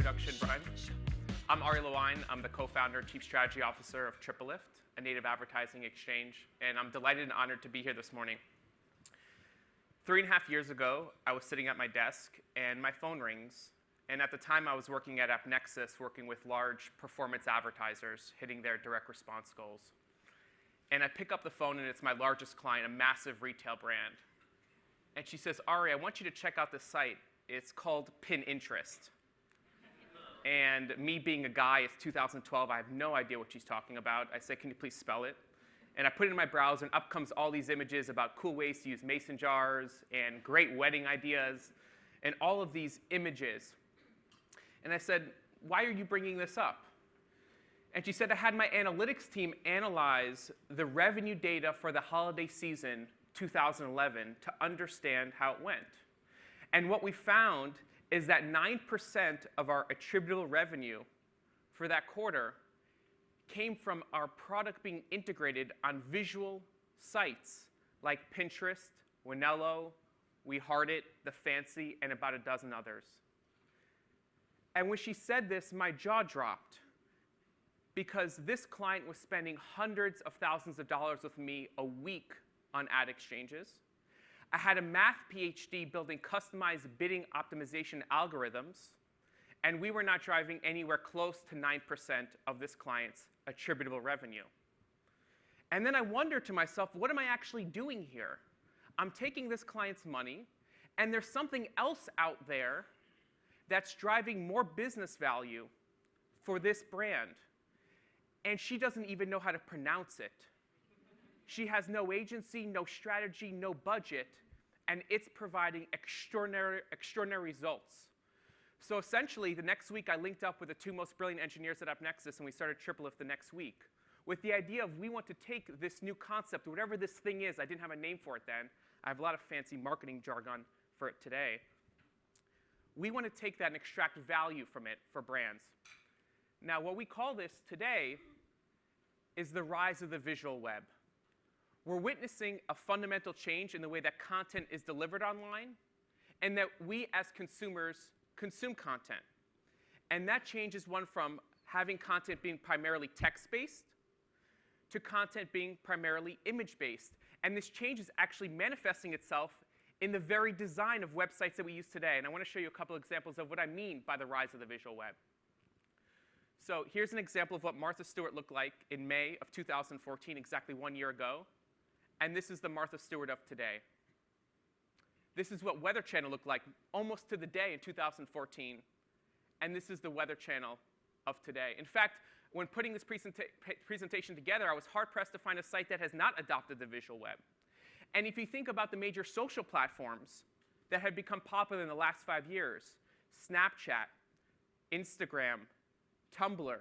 introduction, Brian. I'm Ari Lewine. I'm the co-founder and chief strategy officer of Triplelift, a native advertising exchange, and I'm delighted and honored to be here this morning. 3.5 years ago, I was sitting at my desk, and my phone rings. And at the time, I was working at AppNexus, working with large performance advertisers, hitting their direct response goals. And I pick up the phone, and it's my largest client, a massive retail brand. And she says, Ari, I want you to check out this site. It's called Pinterest. And me being a guy, it's 2012. I have no idea what she's talking about. I say, can you please spell it? And I put it in my browser, and up comes all these images about cool ways to use mason jars and great wedding ideas and all of these images. And I said, why are you bringing this up? And she said, I had my analytics team analyze the revenue data for the holiday season 2011 to understand how it went. And what we found is that 9% of our attributable revenue for that quarter came from our product being integrated on visual sites like Pinterest, Winello, We Heart It, The Fancy, and about a dozen others. And when she said this, my jaw dropped, because this client was spending hundreds of thousands of dollars with me a week on ad exchanges. I had a math PhD building customized bidding optimization algorithms, and we were not driving anywhere close to 9% of this client's attributable revenue. And then I wondered to myself, what am I actually doing here? I'm taking this client's money, and there's something else out there that's driving more business value for this brand. And she doesn't even know how to pronounce it. She has no agency, no strategy, no budget, and it's providing extraordinary results. So essentially, the next week, I linked up with the two most brilliant engineers at AppNexus, and we started Triplelift the next week with the idea of we want to take this new concept, whatever this thing is. I didn't have a name for it then. I have a lot of fancy marketing jargon for it today. We want to take that and extract value from it for brands. Now, what we call this today is the rise of the visual web. We're witnessing a fundamental change in the way that content is delivered online and that we as consumers consume content. And that change is one from having content being primarily text-based to content being primarily image-based. And this change is actually manifesting itself in the very design of websites that we use today. And I want to show you a couple examples of what I mean by the rise of the visual web. So here's an example of what Martha Stewart looked like in May of 2014, exactly 1 year ago. And this is the Martha Stewart of today. This is what Weather Channel looked like almost to the day in 2014. And this is the Weather Channel of today. In fact, when putting this presentation together, I was hard-pressed to find a site that has not adopted the visual web. And if you think about the major social platforms that have become popular in the last 5 years, Snapchat, Instagram, Tumblr,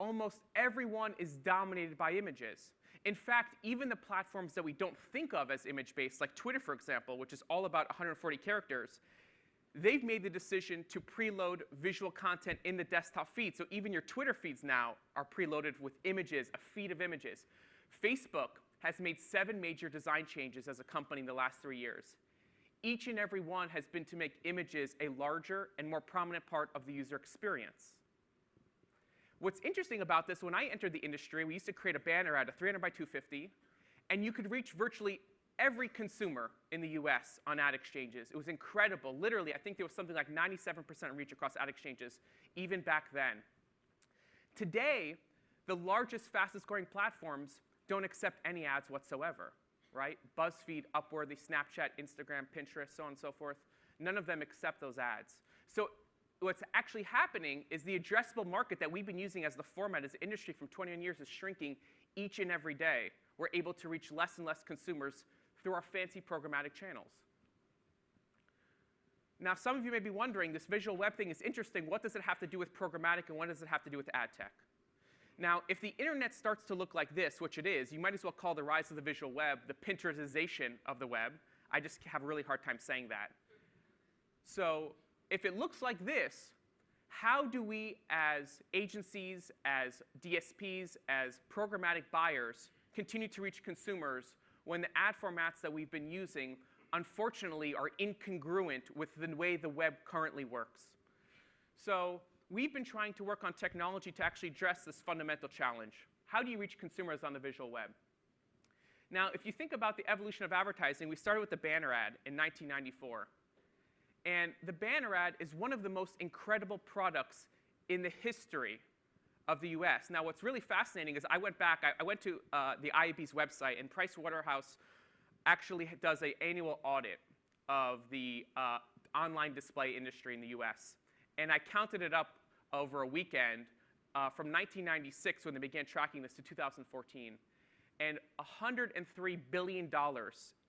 almost everyone is dominated by images. In fact, even the platforms that we don't think of as image-based, like Twitter, for example, which is all about 140 characters, they've made the decision to preload visual content in the desktop feed. So even your Twitter feeds now are preloaded with images, a feed of images. Facebook has made 7 major design changes as a company in the last 3 years. Each and every one has been to make images a larger and more prominent part of the user experience. What's interesting about this, when I entered the industry, we used to create a banner ad, a 300 by 250, and you could reach virtually every consumer in the US on ad exchanges. It was incredible. Literally, I think there was something like 97% reach across ad exchanges, even back then. Today, the largest, fastest growing platforms don't accept any ads whatsoever, right? BuzzFeed, Upworthy, Snapchat, Instagram, Pinterest, so on and so forth. None of them accept those ads. So what's actually happening is the addressable market that we've been using as the format as an industry from 21 years is shrinking each and every day. We're able to reach less and less consumers through our fancy programmatic channels. Now, some of you may be wondering, this visual web thing is interesting. What does it have to do with programmatic, and what does it have to do with ad tech? Now, if the internet starts to look like this, which it is, you might as well call the rise of the visual web the Pinterestization of the web. I just have a really hard time saying that. So if it looks like this, how do we as agencies, as DSPs, as programmatic buyers continue to reach consumers when the ad formats that we've been using, unfortunately, are incongruent with the way the web currently works? So we've been trying to work on technology to actually address this fundamental challenge. How do you reach consumers on the visual web? Now, if you think about the evolution of advertising, we started with the banner ad in 1994. And the banner ad is one of the most incredible products in the history of the US. Now, what's really fascinating is I went back, I went to the IAB's website, and Pricewaterhouse actually does an annual audit of the online display industry in the US. And I counted it up over a weekend from 1996, when they began tracking this, to 2014. And $103 billion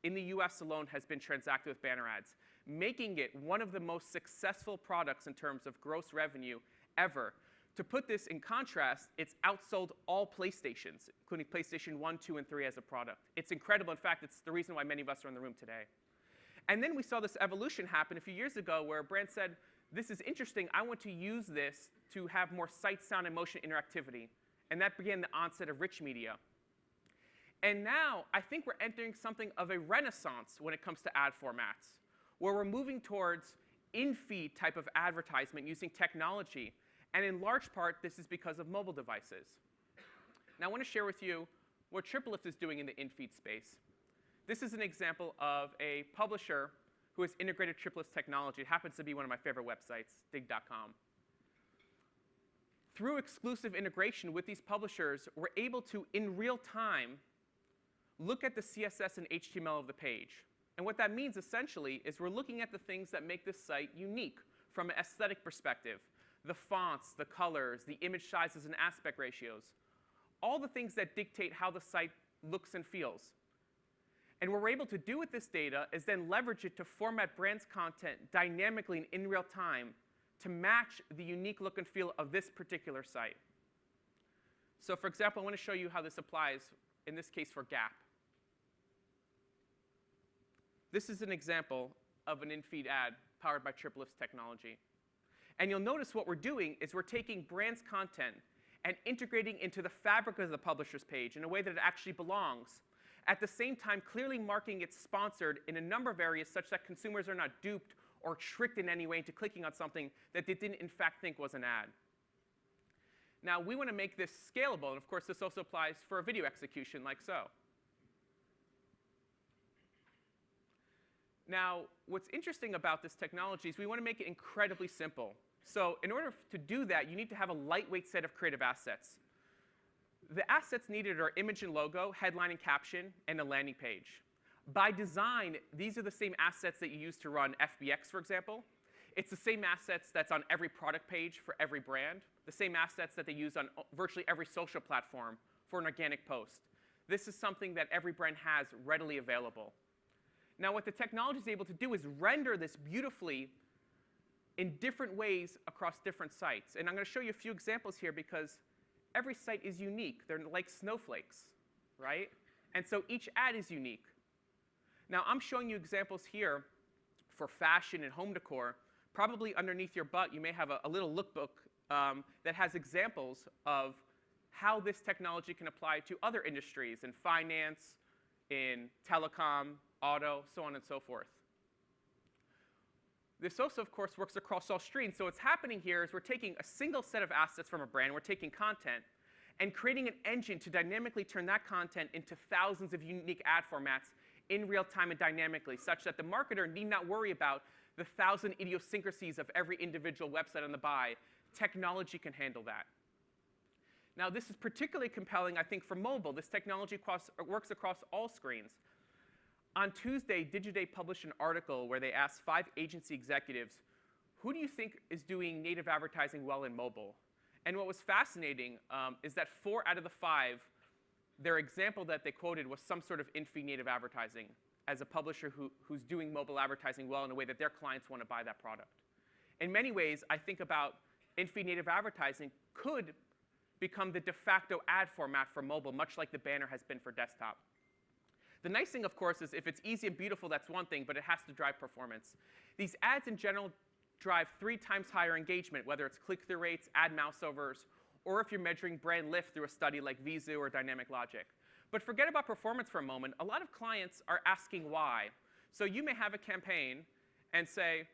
in the US alone has been transacted with banner ads, making it one of the most successful products in terms of gross revenue ever. To put this in contrast, it's outsold all PlayStations, including PlayStation 1, 2, and 3 as a product. It's incredible. In fact, it's the reason why many of us are in the room today. And then we saw this evolution happen a few years ago where a brand said, this is interesting. I want to use this to have more sight, sound, and motion interactivity. And that began the onset of rich media. And now I think we're entering something of a renaissance when it comes to ad formats, where we're moving towards in-feed type of advertisement using technology. And in large part, this is because of mobile devices. Now I want to share with you what Triplelift is doing in the in-feed space. This is an example of a publisher who has integrated Triplelift technology. It happens to be one of my favorite websites, dig.com. Through exclusive integration with these publishers, we're able to, in real time, look at the CSS and HTML of the page. And what that means, essentially, is we're looking at the things that make this site unique from an aesthetic perspective. The fonts, the colors, the image sizes and aspect ratios. All the things that dictate how the site looks and feels. And what we're able to do with this data is then leverage it to format brands' content dynamically and in real time to match the unique look and feel of this particular site. So for example, I want to show you how this applies, in this case, for Gap. This is an example of an in-feed ad powered by Triplelift's technology. And you'll notice what we're doing is we're taking brands' content and integrating into the fabric of the publisher's page in a way that it actually belongs. At the same time, clearly marking it sponsored in a number of areas such that consumers are not duped or tricked in any way into clicking on something that they didn't in fact think was an ad. Now, we want to make this scalable. And of course, this also applies for a video execution like so. Now, what's interesting about this technology is we want to make it incredibly simple. So in order to do that, you need to have a lightweight set of creative assets. The assets needed are image and logo, headline and caption, and a landing page. By design, these are the same assets that you use to run FBX, for example. It's the same assets that's on every product page for every brand, the same assets that they use on virtually every social platform for an organic post. This is something that every brand has readily available. Now, what the technology is able to do is render this beautifully in different ways across different sites. And I'm going to show you a few examples here because every site is unique. They're like snowflakes, right? And so each ad is unique. Now, I'm showing you examples here for fashion and home decor. Probably underneath your butt, you may have a little lookbook that has examples of how this technology can apply to other industries in finance, in telecom, auto, so on and so forth. This also, of course, works across all screens. So what's happening here is we're taking a single set of assets from a brand, we're taking content, and creating an engine to dynamically turn that content into thousands of unique ad formats in real time and dynamically, such that the marketer need not worry about the 1,000 idiosyncrasies of every individual website on the buy. Technology can handle that. Now, this is particularly compelling, I think, for mobile. This technology works across all screens. On Tuesday, Digiday published an article where they asked 5 agency executives, who do you think is doing native advertising well in mobile? And what was fascinating is that 4 out of the 5, their example that they quoted was some sort of in-feed native advertising as a publisher who's doing mobile advertising well in a way that their clients want to buy that product. In many ways, I think about in-feed native advertising could become the de facto ad format for mobile, much like the banner has been for desktop. The nice thing, of course, is if it's easy and beautiful, that's one thing, but it has to drive performance. These ads, in general, drive 3 times higher engagement, whether it's click-through rates, ad mouse overs, or if you're measuring brand lift through a study like Vizu or Dynamic Logic. But forget about performance for a moment. A lot of clients are asking why. So you may have a campaign and say,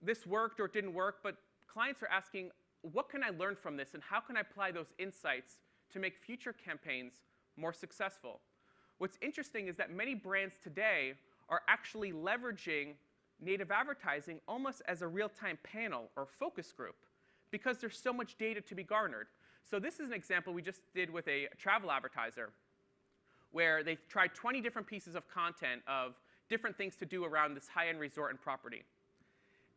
this worked or it didn't work, but clients are asking, what can I learn from this, and how can I apply those insights to make future campaigns more successful? What's interesting is that many brands today are actually leveraging native advertising almost as a real-time panel or focus group because there's so much data to be garnered. So this is an example we just did with a travel advertiser where they tried 20 different pieces of content of different things to do around this high-end resort and property.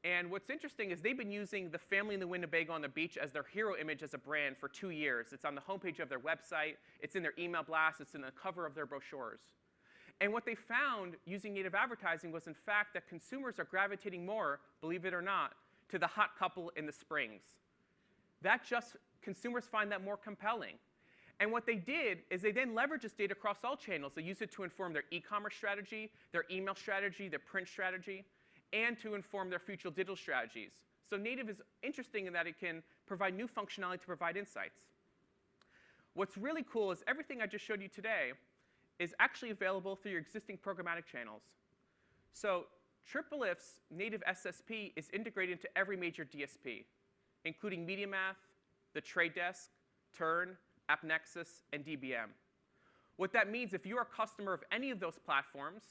And what's interesting is they've been using the family in the Winnebago on the beach as their hero image as a brand for 2 years. It's on the homepage of their website. It's in their email blast. It's in the cover of their brochures. And what they found using native advertising was, in fact, that consumers are gravitating more, believe it or not, to the hot couple in the Springs. Consumers find that more compelling. And what they did is they then leveraged this data across all channels. They used it to inform their e-commerce strategy, their email strategy, their print strategy, and to inform their future digital strategies. So native is interesting in that it can provide new functionality to provide insights. What's really cool is everything I just showed you today is actually available through your existing programmatic channels. So Triplelift's native SSP is integrated into every major DSP, including MediaMath, The Trade Desk, Turn, AppNexus, and DBM. What that means, if you're a customer of any of those platforms,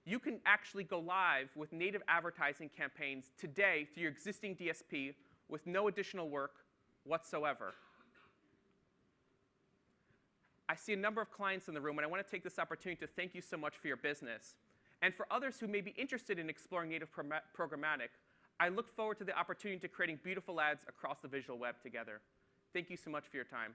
you can actually go live with native advertising campaigns today through your existing DSP with no additional work whatsoever. I see a number of clients in the room, and I want to take this opportunity to thank you so much for your business. And for others who may be interested in exploring native programmatic, I look forward to the opportunity to creating beautiful ads across the visual web together. Thank you so much for your time.